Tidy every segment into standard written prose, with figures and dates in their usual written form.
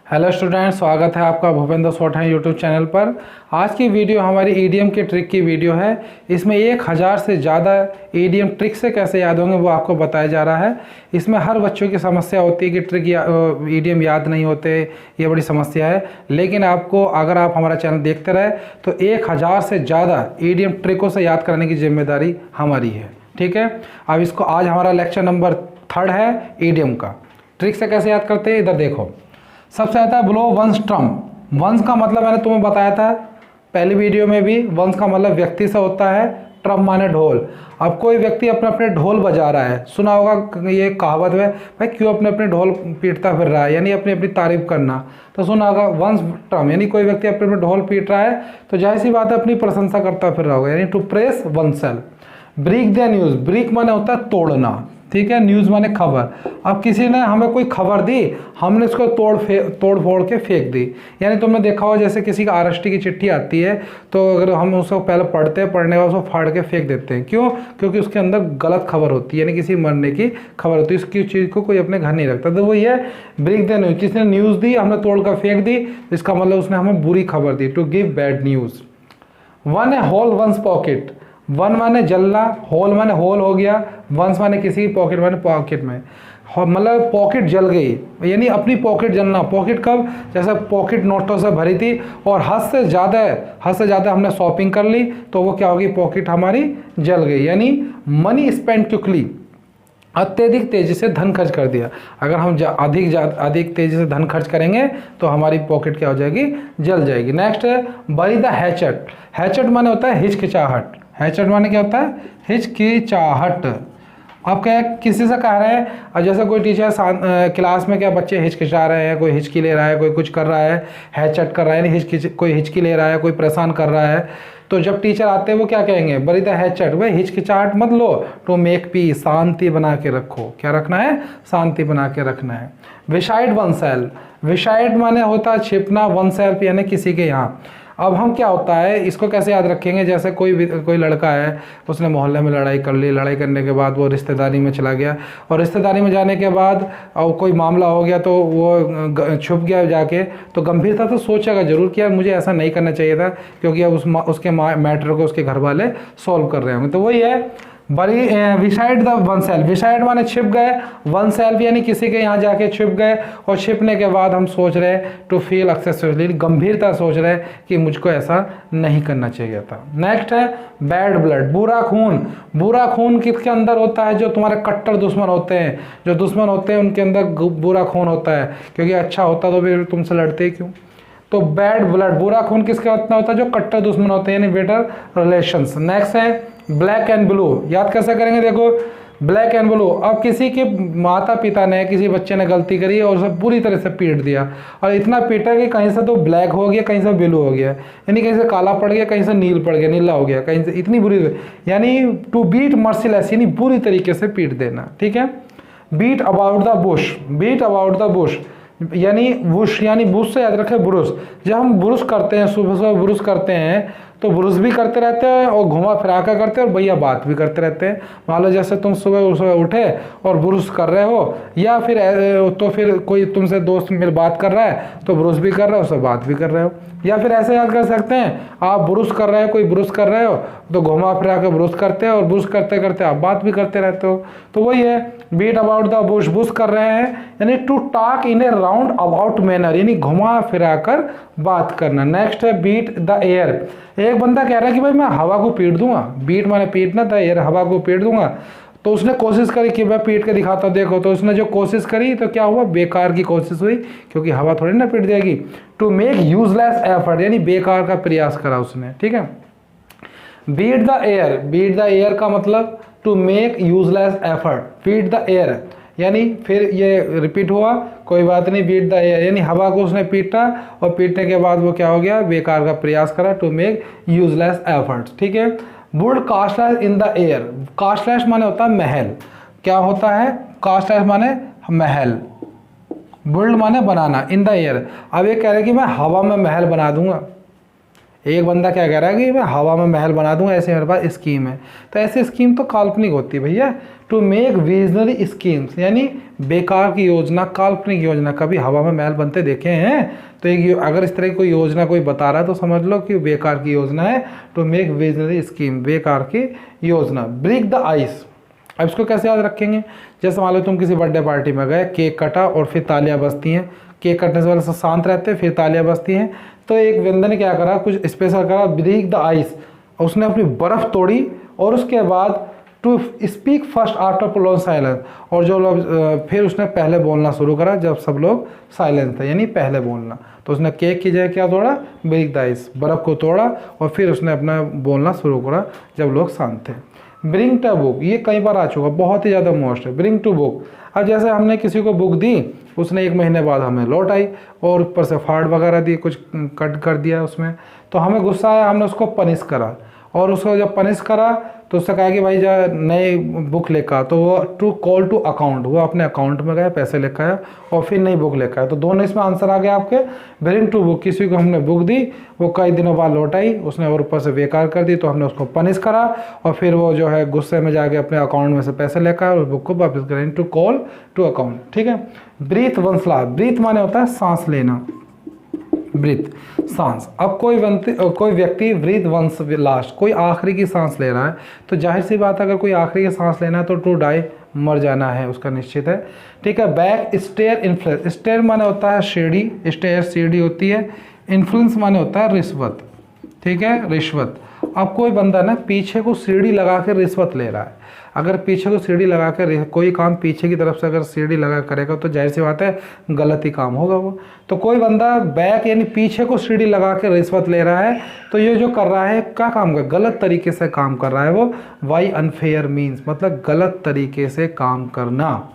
Hello student, स्वागत है आपका भूपेंद्र सोठा यूट्यूब चैनल पर। आज की वीडियो हमारी ईडीएम के ट्रिक की वीडियो है। इसमें 1000 से ज़्यादा ईडीएम ट्रिक से कैसे याद होंगे वो आपको बताया जा रहा है। इसमें हर बच्चों की समस्या होती है कि ट्रिक या ईडीएम याद नहीं होते, ये बड़ी समस्या है। लेकिन आपको, अगर आप हमारा चैनल देखते रहे तो 1000 से ज़्यादा ईडीएम ट्रिकों से याद करने की जिम्मेदारी हमारी है। ठीक है, अब इसको आज हमारा लेक्चर नंबर 3 है ईडीएम का। ट्रिक से कैसे याद करते हैं, इधर देखो। सबसे आता है ब्लो वंस ट्रम। वंस का मतलब मैंने तुम्हें बताया था पहली वीडियो में भी, वंस का मतलब व्यक्ति से होता है, ट्रम माने ढोल। अब कोई व्यक्ति अपने अपने ढोल बजा रहा है, सुना होगा ये कहावत है, भाई क्यों अपने अपने ढोल पीटता फिर रहा है, यानी अपनी अपनी तारीफ करना। तो सुना होगा वंस ट्रम, यानी कोई व्यक्ति अपने अपने ढोल पीट रहा है तो जाहिर सी बात है अपनी प्रशंसा करता फिर रहा होगा, यानी to press oneself. Break the news, break माने होता है तोड़ना, ठीक है, न्यूज़ माने खबर। अब किसी ने हमें कोई खबर दी, हमने इसको तोड़ फोड़ के फेंक दी। यानी तुमने देखा हो जैसे किसी का आरएसटी की चिट्ठी आती है तो अगर हम उसको पहले पढ़ते हैं, पढ़ने के बाद उसको फाड़ के फेंक देते हैं। क्यों? क्योंकि उसके अंदर गलत खबर होती है, यानी किसी मरने की खबर होती है। उसकी चीज़ को कोई अपने घर नहीं रखता। तो वही है ब्रेक द न्यूज़। किसी ने न्यूज़ दी, हमने तोड़ कर फेंक दी, इसका मतलब उसने हमें बुरी खबर दी, टू गिव बैड न्यूज़। वन है होल वंस पॉकेट। वन माने जलना, होल माने होल हो गया, वंस माने किसी पॉकेट माने पॉकेट में, मतलब पॉकेट जल गई, यानी अपनी पॉकेट जलना। पॉकेट कब? जैसे पॉकेट नोटों से भरी थी और हद से ज़्यादा हमने शॉपिंग कर ली तो वो क्या होगी, पॉकेट हमारी जल गई। यानी मनी स्पेंड क्विकली, अत्यधिक तेज़ी से धन खर्च कर दिया। अगर हम अधिक तेज़ी से धन खर्च करेंगे तो हमारी पॉकेट क्या हो जाएगी, जल जाएगी। नेक्स्ट है बरी द हैचट। हैचट माने होता है हिचकिचाहट। हैचट माने क्या होता है, हिचकिचाहट। आप क्या किसी से कह रहे हैं, और जैसे कोई टीचर क्लास में क्या बच्चे हिचकिचा रहे हैं, कोई हिचकी ले रहा है, कोई कुछ कर रहा है, हैचट कर रहा है, यानी कोई हिचकी ले रहा है, कोई परेशान कर रहा है, तो जब टीचर आते हैं वो क्या कहेंगे, बरी द हैचट, भाई हिचकिचाहट मत लो, टू मेक पीस, शांति बना के रखो। क्या रखना है, शांति बना के रखना है। विसाइड वन सेल्फ। विसाइड माने होता है छिपना, वन सेल्फ यानी किसी के यहाँ। अब हम क्या होता है, इसको कैसे याद रखेंगे, जैसे कोई लड़का है, उसने मोहल्ले में लड़ाई कर ली, लड़ाई करने के बाद वो रिश्तेदारी में चला गया, और रिश्तेदारी में जाने के बाद और कोई मामला हो गया तो वो छुप गया जाके, तो गंभीरता से सोचेगा जरूर कि यार मुझे ऐसा नहीं करना चाहिए था, क्योंकि अब उसके मैटर को उसके घर वाले सॉल्व कर रहे होंगे। तो वही है बड़ी विसाइड द वन सेल्फ। विसाइड माने छिप गए, वन सेल्फ यानी किसी के यहाँ जाके छिप गए, और छिपने के बाद हम सोच रहे टू फील एक्सेसिवली, गंभीरता सोच रहे कि मुझको ऐसा नहीं करना चाहिए था। नेक्स्ट है बैड ब्लड, बुरा खून। बुरा खून किसके अंदर होता है, जो तुम्हारे कट्टर दुश्मन होते हैं, जो दुश्मन होते हैं उनके अंदर बुरा खून होता है, क्योंकि अच्छा होता तो फिर तुमसे लड़ते क्यों। तो बैड ब्लड, बुरा खून किसका इतना होता है, जो कट्टर दुश्मन होते हैं, यानी बेटर रिलेशंस। नेक्स्ट है ब्लैक एंड ब्लू। याद कैसे करेंगे, देखो ब्लैक एंड ब्लू। अब किसी के माता पिता ने, किसी बच्चे ने गलती करी और उसे पूरी तरह से पीट दिया, और इतना पीटा कि कहीं से तो ब्लैक हो गया, कहीं से ब्लू हो गया, यानी कहीं से काला पड़ गया, कहीं से नील पड़ गया, नीला हो गया, कहीं से इतनी बुरी, यानी टू बीट मर्सीलेस, यानी बुरी तरीके से पीट देना। ठीक है। Beat about the bush. Beat about the bush यानी बुश, यानी बुश से याद रखें ब्रुश। जब हम ब्रुश करते हैं, सुबह सुबह ब्रुश करते हैं तो ब्रुश भी करते रहते हैं और घुमा फिरा कर करते हैं, और भैया बात भी करते रहते हैं। मान लो जैसे तुम सुबह उठे और ब्रुश कर रहे हो, या फिर तो फिर कोई तुमसे दोस्त मिल बात कर रहा है तो ब्रुश भी कर रहे हो, उससे बात भी कर रहे हो। या फिर ऐसे याद कर सकते हैं, आप ब्रुश कर रहे हो, कोई ब्रुश कर रहे हो तो घुमा फिरा कर ब्रुश करते हैं, और ब्रुश करते करते आप बात भी करते रहते हो। तो वही है beat about the bush, bush कर रहे हैं, यानी to talk in a roundabout manner, यानी घुमा फिरा कर बात करना। नेक्स्ट है बीट द एयर। एक बंदा कह रहा है कि भाई मैं हवा को पीट दूंगा, बीट माने पीटना था, एयर हवा को पीट दूंगा। तो उसने कोशिश करी कि मैं पीट के दिखाता हूं, देखो, तो उसने जो कोशिश करी तो क्या हुआ, बेकार की कोशिश हुई, क्योंकि हवा थोड़ी ना पीट जाएगी। टू मेक यूजलेस एफर्ट, यानी बेकार का प्रयास करा उसने। ठीक है। Beat the air. Beat the air का मतलब to make useless effort, beat the air, यानी फिर ये रिपीट हुआ, कोई बात नहीं, बीट द एयर यानी हवा को उसने पीटा, और पीटने के बाद वो क्या हो गया, बेकार का प्रयास करा, टू मेक यूजलेस एफर्ट्स। ठीक है। Built casteless in the air. Casteless माने होता है महल। क्या होता है, कास्टलेस माने महल, बुल्ड माने बनाना, इन द एयर। अब ये कह रहे कि मैं हवा में महल बना दूंगा। एक बंदा क्या कह रहा है कि मैं हवा में महल बना दूंगा, ऐसे मेरे पास स्कीम है। तो ऐसी स्कीम तो काल्पनिक होती है भैया। टू मेक विजनरी स्कीम्स यानी बेकार की योजना, काल्पनिक योजना। कभी हवा में महल बनते देखे हैं? तो एक अगर इस तरह की कोई योजना कोई बता रहा है तो समझ लो कि बेकार की योजना है। टू मेक विजनरी स्कीम, बेकार की योजना। ब्रेक द आइस, अब इसको कैसे याद रखेंगे? जैसे मान लो तुम किसी बर्थडे पार्टी में गए, केक कटा और फिर तालियां बजती हैं। केक कटने से पहले सब शांत रहते हैं, फिर तालियां बजती हैं। तो एक बंदे ने क्या करा, कुछ स्पेशल करा, ब्रेक द आइस। उसने अपनी बर्फ़ तोड़ी और उसके बाद to speak first after prolong silence, और जो लोग फिर उसने पहले बोलना शुरू करा जब सब लोग साइलेंस थे, यानी पहले बोलना। तो उसने केक की जगह क्या तोड़ा? ब्रेक द आइस, बर्फ़ को तोड़ा और फिर उसने अपना बोलना शुरू करा जब लोग शांत थे। ब्रिंग टू बुक, ये कई बार आ चुका, बहुत ही ज़्यादा मोस्ट है। ब्रिंग टू बुक, अब जैसे हमने किसी को बुक दी, उसने 1 महीने बाद हमें लौट आई और ऊपर से फाड़ वगैरह दी, कुछ कट कर दिया उसमें, तो हमें गुस्सा आया, हमने उसको पनिश करा। और उसको जब पनिश करा तो उससे कहा कि भाई जा नई बुक लेकर आ, तो वो टू कॉल टू अकाउंट, वो अपने अकाउंट में गया, पैसे लेकर आया और फिर नई बुक लेकर आया। तो दोनों इसमें आंसर आ गया आपके। ब्रिंग टू बुक, किसी को हमने बुक दी, वो कई दिनों बाद लौट आई, उसने और ऊपर से बेकार कर दी, तो हमने उसको पनिश करा और फिर वो जो है गुस्से में जाके अपने अकाउंट में से पैसे लेकर आया और उस बुक को वापस करें। टू कॉल टू अकाउंट, ठीक है। ब्रीथ वंस लास्ट, ब्रीथ माने होता है सांस लेना, ब्रीथ सांस। अब कोई व्यक्ति ब्रीथ वंस लास्ट, कोई आखिरी की सांस ले रहा है, तो जाहिर सी बात है अगर कोई आखिरी की सांस लेना है तो टू डाई, मर जाना है उसका निश्चित है, ठीक है। बैक स्टेयर इन्फ्लुएंस, स्टेयर माने होता है सीढ़ी, स्टेयर सीढ़ी होती है, इन्फ्लुएंस माने होता है रिश्वत, ठीक है, रिश्वत। अब कोई बंदा ना पीछे को सीढ़ी लगा कर रिश्वत ले रहा है, अगर पीछे को सीढ़ी लगा कर कोई काम पीछे की तरफ से अगर सीढ़ी लगा करेगा तो जाहिर सी बात है गलत ही काम होगा वो। तो कोई बंदा बैक यानी पीछे को सीढ़ी लगा कर रिश्वत ले रहा है, तो ये जो कर रहा है क्या काम कर, गलत तरीके से काम कर रहा है वो। वाई अनफेयर मीन्स, मतलब गलत तरीके से काम करना।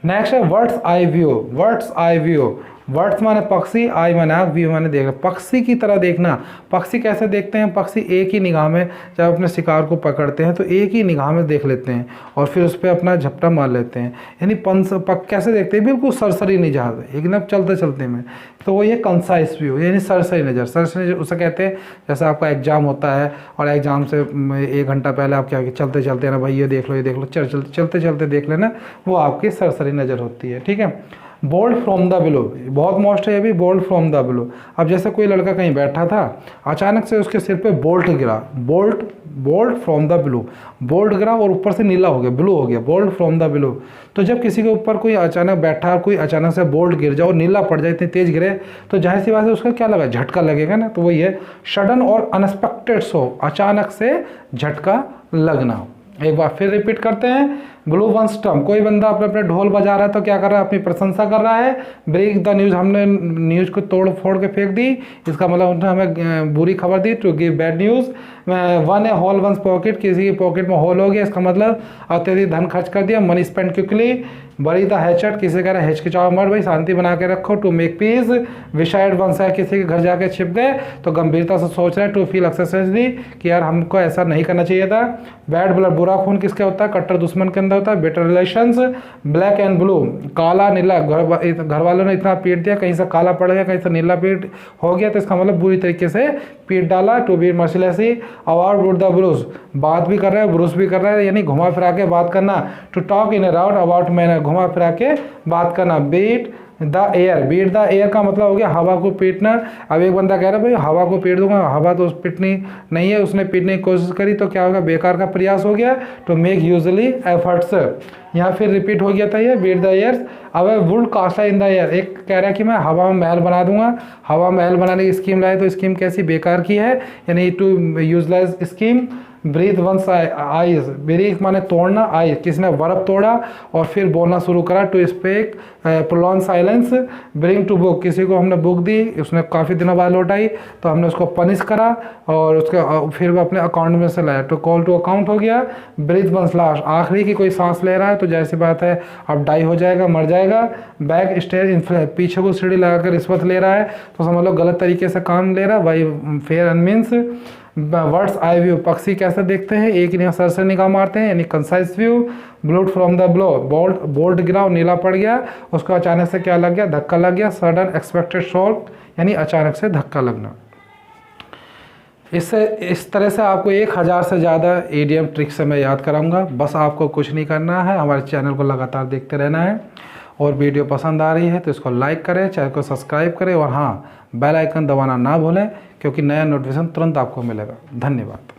नेक्स्ट है words eye view, words eye view. Words माने पक्षी, आई माने आँख, व्यू माने देखना, पक्षी की तरह देखना। पक्षी कैसे देखते हैं? पक्षी एक ही निगाह में जब अपने शिकार को पकड़ते हैं तो एक ही निगाह में देख लेते हैं और फिर उस पर अपना झपटा मार लेते हैं। यानी कैसे देखते हैं? बिल्कुल सरसरी निगाह, एकदम चलते चलते में। तो वो ये कंसाइज व्यू यानी सरसरी नज़र, सरसरी नज़र उसे कहते हैं। जैसे आपका एग्जाम होता है और एग्जाम से 1 घंटा पहले आप क्या चलते चलते ना, भाई ये देख लो, ये देख लो, चलते चलते देख लेना, वो आपकी सरसरी नज़र होती है, ठीक है। बोल्ड फ्रॉम द बिलो, बहुत मोस्ट है ये भी, बोल्ड फ्रॉम द बिलो। अब जैसे कोई लड़का कहीं बैठा था, अचानक से उसके सिर पे बोल्ट गिरा, bolt from the blue, bolt गिरा और ऊपर से नीला हो गया, ब्लू हो गया, बोल्ड फ्रॉम द बिलो। तो जब किसी के ऊपर कोई अचानक बैठा, कोई अचानक से बोल्ट गिर जाए और नीला पड़ जाए, इतनी तेज गिरे, तो जाहिर सी बात है उसका क्या लगा, झटका लगेगा ना। तो वही है सडन और अनएक्सपेक्टेड सो, अचानक से झटका लगना। एक बार फिर रिपीट करते हैं। ब्लू वन स्टम्प, कोई बंदा अपने अपने ढोल बजा रहा है तो क्या कर रहा है, अपनी प्रशंसा कर रहा है। ब्रेक द न्यूज़, हमने न्यूज़ को तोड़ फोड़ के फेंक दी, इसका मतलब उन्होंने हमें बुरी खबर दी। To give bad news. वन ए होल वंस पॉकेट, किसी की पॉकेट में होल हो गया, इसका मतलब अत्यधिक धन खर्च कर दिया। Money spend quickly. Bury the hatchet, किसी कह रहा है हिचकिचाओ मत भाई, शांति बना के रखो। To make peace. विशाइड वंस है, किसी के घर जाके छिप गए तो गंभीरता से सोच रहे हैं। टू फील एक्सेसरी, कि यार हमको ऐसा नहीं करना चाहिए था। बैड ब्लड, बुरा खून किसके होता है, कट्टर दुश्मन के अंदर होता है। Better relations. Black and blue, काला नीला, घर वालों ने इतना पीट दिया, कहीं से काला पड़ गया, कहीं से नीला पीट हो गया, तो इसका मतलब बुरी तरीके से पीट डाला। To be mercilessly. Award wood the bruise, बात भी कर रहे हैं, ब्रूस भी कर रहे हैं, यानी घुमा फिरा के बात करना। To talk in around about manner, घुमा फिरा के बात करना। Beat the air, beat the air का मतलब हो गया हवा को पीटना। अब एक बंदा कह रहा है भाई हवा को पीट दूंगा, हवा तो पीटनी नहीं है, उसने पीटने की कोशिश करी तो क्या होगा, बेकार का प्रयास हो गया। टू मेक यूजली एफर्ट्स, यहाँ फिर रिपीट हो गया था ये, बीट द एयर्स। अब वुड कास्टल इन द एयर, एक कह रहा है कि मैं हवा में महल बना दूंगा, हवा में महल बनाने की स्कीम लाए तो स्कीम कैसी बेकार की है, यानी to useless scheme. Break one's ice, break माने तोड़ना, आइज किसने बर्फ तोड़ा और फिर बोलना शुरू करा। To speak prolong silence. Bring to book, किसी को हमने बुक दी, उसने काफ़ी दिनों बाद लौट आई तो हमने उसको पनिश करा और उसके फिर वो अपने अकाउंट में से लाया। टू कॉल टू अकाउंट हो गया। ब्रीथ वंस लास्ट, आखिरी की कोई सांस ले रहा है तो जैसी बात है अब डाई हो जाएगा, मर जाएगा। बैक स्टेयर इन्फ्लुएंस, पीछे को सीढ़ी लगा कर रिश्वत ले रहा है तो समझ लो गलत तरीके से काम ले रहा है। By fair and means. Bird's eye view, पक्षी कैसे देखते हैं, एक ही सर से निगाह मारते हैं, यानी concise view. ब्लूड from the blow, bolt गिरा और नीला पड़ गया, उसको अचानक से क्या लग गया, धक्का लग गया। सडन एक्सपेक्टेड शॉक, यानी अचानक से धक्का लगना। इस तरह से आपको 1000 से ज़्यादा ईडीएम ट्रिक से मैं याद कराऊंगा। बस आपको कुछ नहीं करना है, हमारे चैनल को लगातार देखते रहना है। और वीडियो पसंद आ रही है तो इसको लाइक करें, चैनल को सब्सक्राइब करें और हाँ, बेल आइकन दबाना ना भूलें, क्योंकि नया नोटिफिकेशन तुरंत आपको मिलेगा। धन्यवाद।